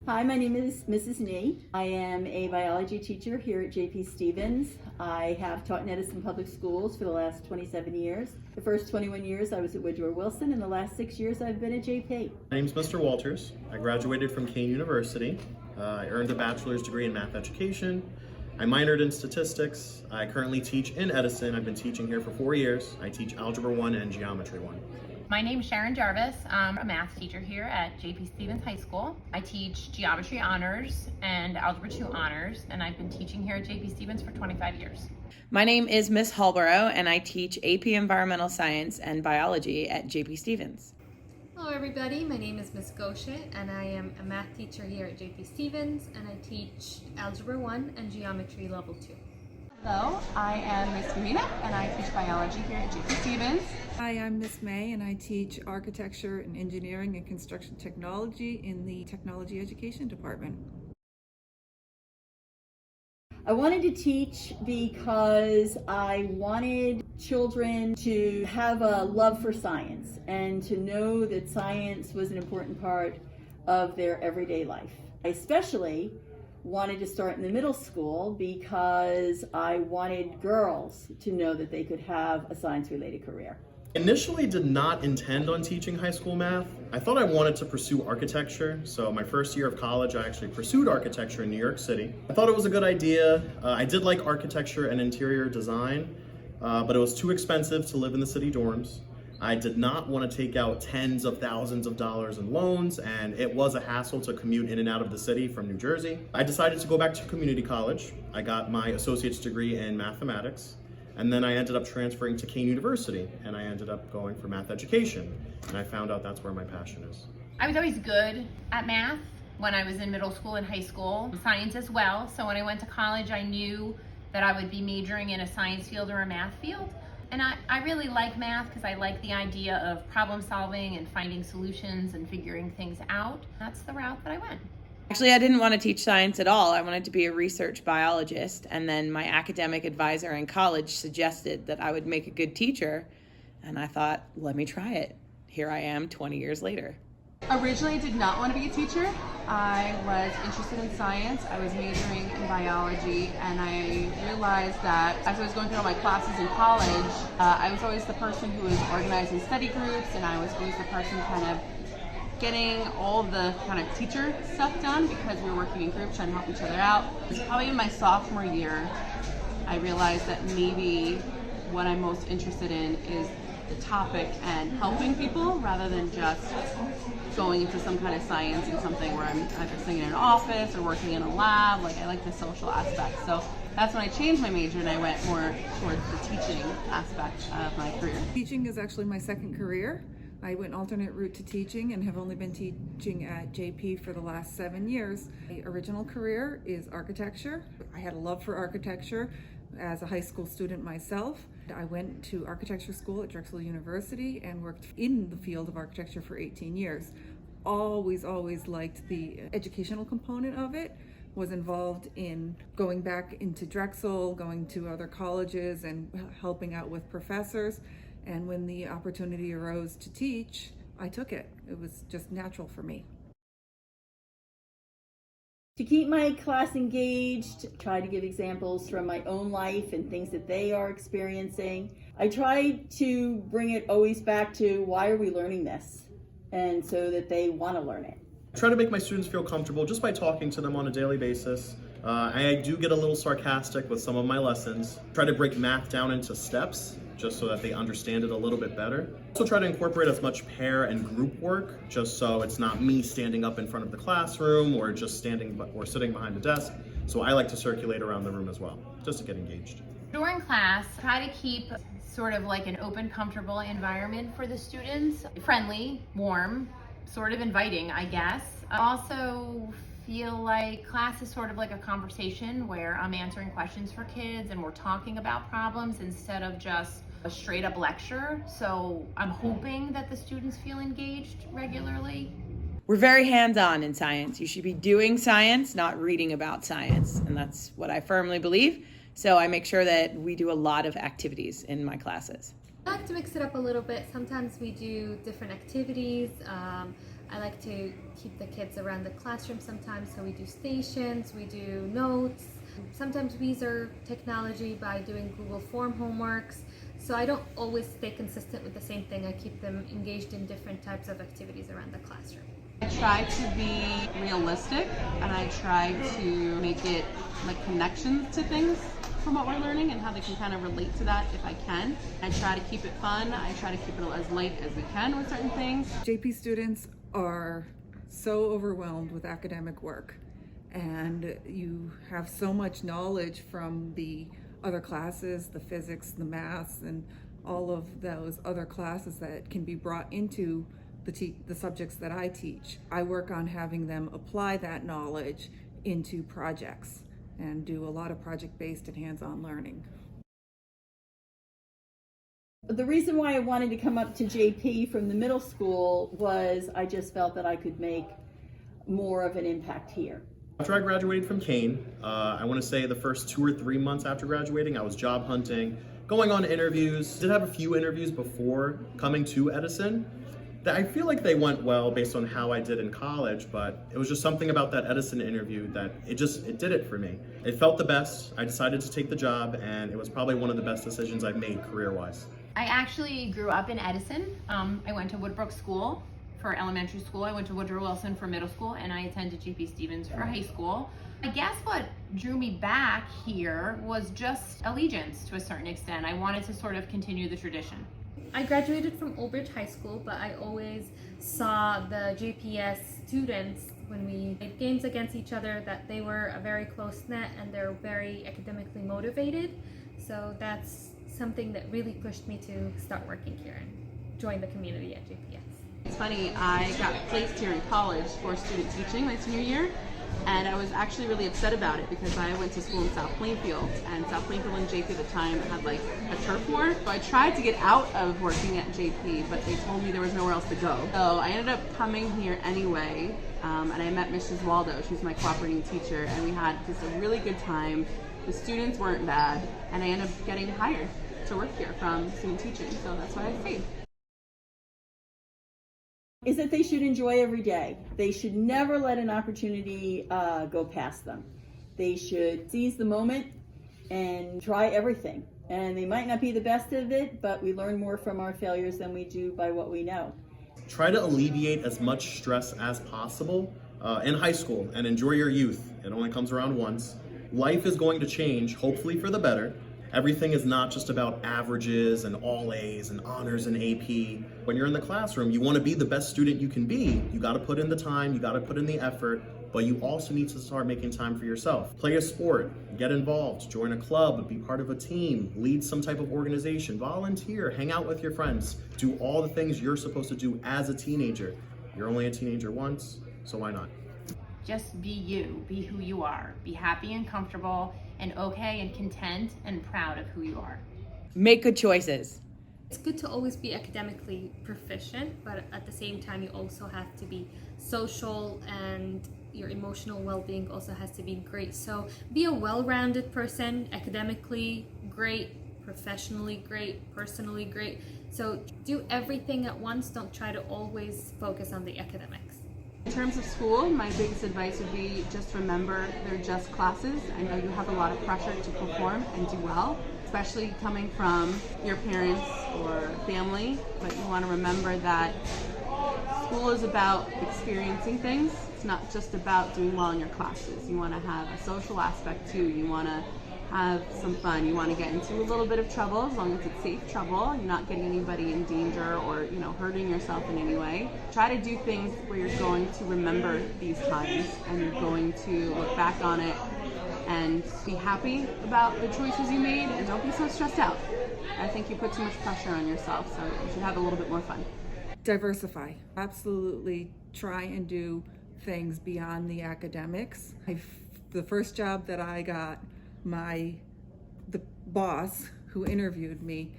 Hi, my name is Mrs. Nee. I am a biology teacher here at J.P. Stevens. I have taught in Edison Public Schools for the last 27 years. The first 21 years I was at Woodrow Wilson, and the last 6 years I've been at J.P. My name is Mr. Walters. I graduated from Kean University. I earned a bachelor's degree in math education. I minored in statistics. I currently teach in Edison. I've been teaching here for 4 years. I teach Algebra 1 and Geometry 1. My name's Sharon Jarvis. I'm a math teacher here at J.P. Stevens High School. I teach Geometry Honors and Algebra 2 Honors, and I've been teaching here at J.P. Stevens for 25 years. My name is Miss Halborough, and I teach AP Environmental Science and Biology at J.P. Stevens. Hello everybody, my name is Miss Gosha and I am a math teacher here at J.P. Stevens, and I teach Algebra 1 and Geometry Level 2. Hello, I am Miss Marina and I teach biology here at J.P. Stevens. Hi, I'm Miss May and I teach architecture and engineering and construction technology in the technology education department. I wanted to teach because I wanted children to have a love for science and to know that science was an important part of their everyday life. I especially wanted to start in the middle school because I wanted girls to know that they could have a science-related career. Initially did not intend on teaching high school math. I thought I wanted to pursue architecture, so my first year of college I actually pursued architecture in New York City. I thought it was a good idea. I did like architecture and interior design, but it was too expensive to live in the city dorms. I did not want to take out tens of thousands of dollars in loans, and it was a hassle to commute in and out of the city from New Jersey. I decided to go back to community college. I got my associate's degree in mathematics, and then I ended up transferring to Kean University, and I ended up going for math education, and I found out that's where my passion is. I was always good at math when I was in middle school and high school, science as well. So when I went to college, I knew that I would be majoring in a science field or a math field. And I really like math because I like the idea of problem solving and finding solutions and figuring things out. That's the route that I went. Actually, I didn't want to teach science at all. I wanted to be a research biologist, and then my academic advisor in college suggested that I would make a good teacher, and I thought, let me try it. Here I am 20 years later. Originally I did not want to be a teacher. I was interested in science. I was majoring in biology, and I realized that as I was going through all my classes in college, I was always the person who was organizing study groups, and I was always the person kind of getting all the kind of teacher stuff done because we were working in groups trying to help each other out. It was probably in my sophomore year I realized that maybe what I'm most interested in is the topic and helping people rather than just going into some kind of science and something where I'm either sitting in an office or working in a lab. Like, I like the social aspect. So that's when I changed my major and I went more towards the teaching aspect of my career. Teaching is actually my second career. I went alternate route to teaching and have only been teaching at JP for the last 7 years. My original career is architecture. I had a love for architecture as a high school student myself. I went to architecture school at Drexel University and worked in the field of architecture for 18 years. Always liked the educational component of it. Was involved in going back into Drexel, going to other colleges and helping out with professors. And when the opportunity arose to teach, I took it. It was just natural for me. To keep my class engaged, try to give examples from my own life and things that they are experiencing. I try to bring it always back to why are we learning this? And so that they want to learn it. I try to make my students feel comfortable just by talking to them on a daily basis. I do get a little sarcastic with some of my lessons. Try to break math down into steps just so that they understand it a little bit better. Also try to incorporate as much pair and group work just so it's not me standing up in front of the classroom or just standing or sitting behind the desk. So I like to circulate around the room as well, just to get engaged. During class, try to keep sort of like an open, comfortable environment for the students. Friendly, warm, sort of inviting, I guess. Also feel like class is sort of like a conversation where I'm answering questions for kids and we're talking about problems instead of just a straight up lecture. So I'm hoping that the students feel engaged regularly. We're very hands-on in science. You should be doing science, not reading about science. And that's what I firmly believe. So I make sure that we do a lot of activities in my classes. I like to mix it up a little bit. Sometimes we do different activities. I like to keep the kids around the classroom sometimes, so we do stations, we do notes. Sometimes we use our technology by doing Google Form homeworks. So I don't always stay consistent with the same thing. I keep them engaged in different types of activities around the classroom. I try to be realistic, and I try to make it like connections to things from what we're learning and how they can kind of relate to that if I can. I try to keep it fun. I try to keep it as light as we can with certain things. JP students are so overwhelmed with academic work, and you have so much knowledge from the other classes, the physics, the maths, and all of those other classes that can be brought into the subjects that I teach. I work on having them apply that knowledge into projects and do a lot of project-based and hands-on learning. The reason why I wanted to come up to JP from the middle school was I just felt that I could make more of an impact here. After I graduated from Kane, I want to say the first 2 or 3 months after graduating, I was job hunting, going on interviews. Did have a few interviews before coming to Edison. I feel like they went well based on how I did in college, but it was just something about that Edison interview that it did it for me. It felt the best. I decided to take the job, and it was probably one of the best decisions I've made career-wise. I actually grew up in Edison. I went to Woodbrook School for elementary school. I went to Woodrow Wilson for middle school, and I attended JP Stevens for high school. I guess what drew me back here was just allegiance to a certain extent. I wanted to sort of continue the tradition. I graduated from Old Bridge High School, but I always saw the JPS students when we played games against each other that they were a very close-knit and they're very academically motivated. So that's something that really pushed me to start working here and join the community at JPS. It's funny, I got placed here in college for student teaching my senior year, and I was actually really upset about it because I went to school in South Plainfield, and South Plainfield and JP at the time had like a turf war. So I tried to get out of working at JP, but they told me there was nowhere else to go. So I ended up coming here anyway, and I met Mrs. Waldo. She was my cooperating teacher, and we had just a really good time. The students weren't bad, and I ended up getting hired to work here from student teaching, so that's why I stayed. Is that they should enjoy every day. They should never let an opportunity go past them. They should seize the moment and try everything. And they might not be the best of it, but we learn more from our failures than we do by what we know. Try to alleviate as much stress as possible in high school and enjoy your youth. It only comes around once. Life is going to change, hopefully for the better. Everything is not just about averages and all A's and honors and AP. When you're in the classroom, you want to be the best student you can be. You got to put in the time, you got to put in the effort, but you also need to start making time for yourself. Play a sport, get involved, join a club, be part of a team, lead some type of organization, volunteer, hang out with your friends, do all the things you're supposed to do as a teenager. You're only a teenager once, so why not? Just be you, be who you are, be happy and comfortable and okay and content and proud of who you are. Make good choices. It's good to always be academically proficient, but at the same time you also have to be social, and your emotional well-being also has to be great. So be a well-rounded person, academically great, professionally great, personally great. So do everything at once. Don't try to always focus on the academics. In terms of school, my biggest advice would be just remember they're just classes. I know you have a lot of pressure to perform and do well, especially coming from your parents or family, but you want to remember that school is about experiencing things. It's not just about doing well in your classes. You want to have a social aspect too. You want to have some fun. You want to get into a little bit of trouble, as long as it's safe trouble. You're not getting anybody in danger or, hurting yourself in any way. Try to do things where you're going to remember these times and you're going to look back on it and be happy about the choices you made, and don't be so stressed out. I think you put too much pressure on yourself, so you should have a little bit more fun. Diversify. Absolutely try and do things beyond the academics. The first job that I got, the boss who interviewed me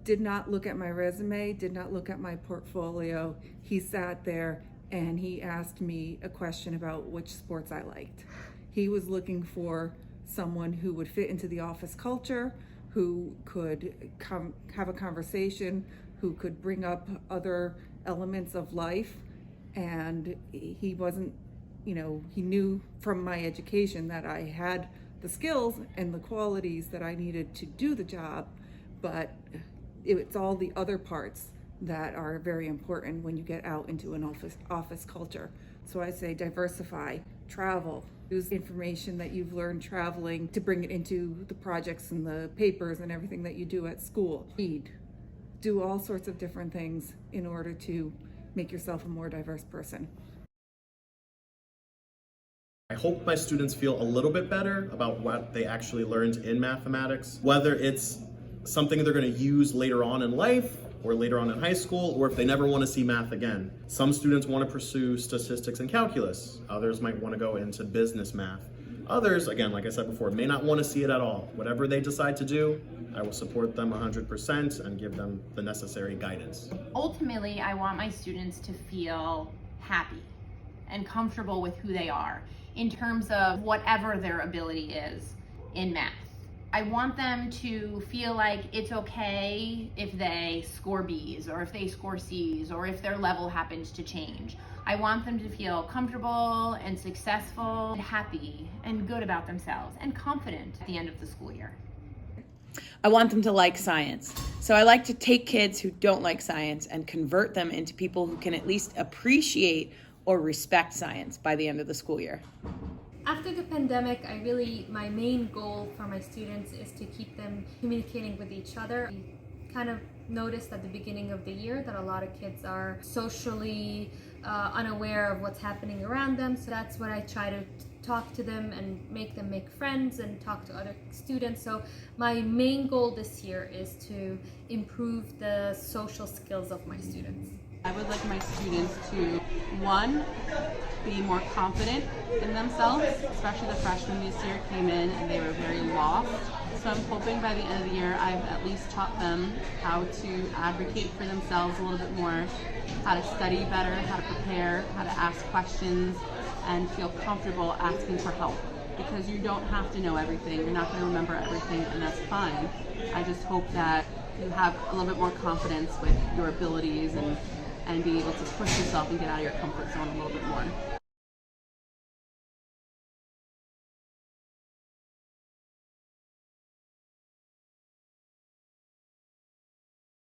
did not look at my resume, did not look at my portfolio. He sat there and he asked me a question about which sports I liked. He was looking for someone who would fit into the office culture, who could have a conversation, who could bring up other elements of life. And he wasn't, he knew from my education that I had the skills and the qualities that I needed to do the job, but it's all the other parts that are very important when you get out into an office culture. So I say diversify, travel, use information that you've learned traveling to bring it into the projects and the papers and everything that you do at school. Read, do all sorts of different things in order to make yourself a more diverse person. I hope my students feel a little bit better about what they actually learned in mathematics, whether it's something they're going to use later on in life or later on in high school, or if they never want to see math again. Some students want to pursue statistics and calculus. Others might want to go into business math. Others, again, like I said before, may not want to see it at all. Whatever they decide to do, I will support them 100% and give them the necessary guidance. Ultimately, I want my students to feel happy and comfortable with who they are in terms of whatever their ability is in math. I want them to feel like it's okay if they score B's or if they score C's or if their level happens to change. I want them to feel comfortable and successful and happy and good about themselves and confident at the end of the school year. I want them to like science. So I like to take kids who don't like science and convert them into people who can at least appreciate or respect science by the end of the school year. After the pandemic, my main goal for my students is to keep them communicating with each other. We kind of noticed at the beginning of the year that a lot of kids are socially unaware of what's happening around them. So that's what I try to talk to them and make them make friends and talk to other students. So my main goal this year is to improve the social skills of my students. I would like my students to, one, be more confident in themselves, especially the freshmen this year came in and they were very lost. So I'm hoping by the end of the year I've at least taught them how to advocate for themselves a little bit more, how to study better, how to prepare, how to ask questions, and feel comfortable asking for help. Because you don't have to know everything, you're not going to remember everything, and that's fine. I just hope that you have a little bit more confidence with your abilities and be able to push yourself and get out of your comfort zone a little bit more.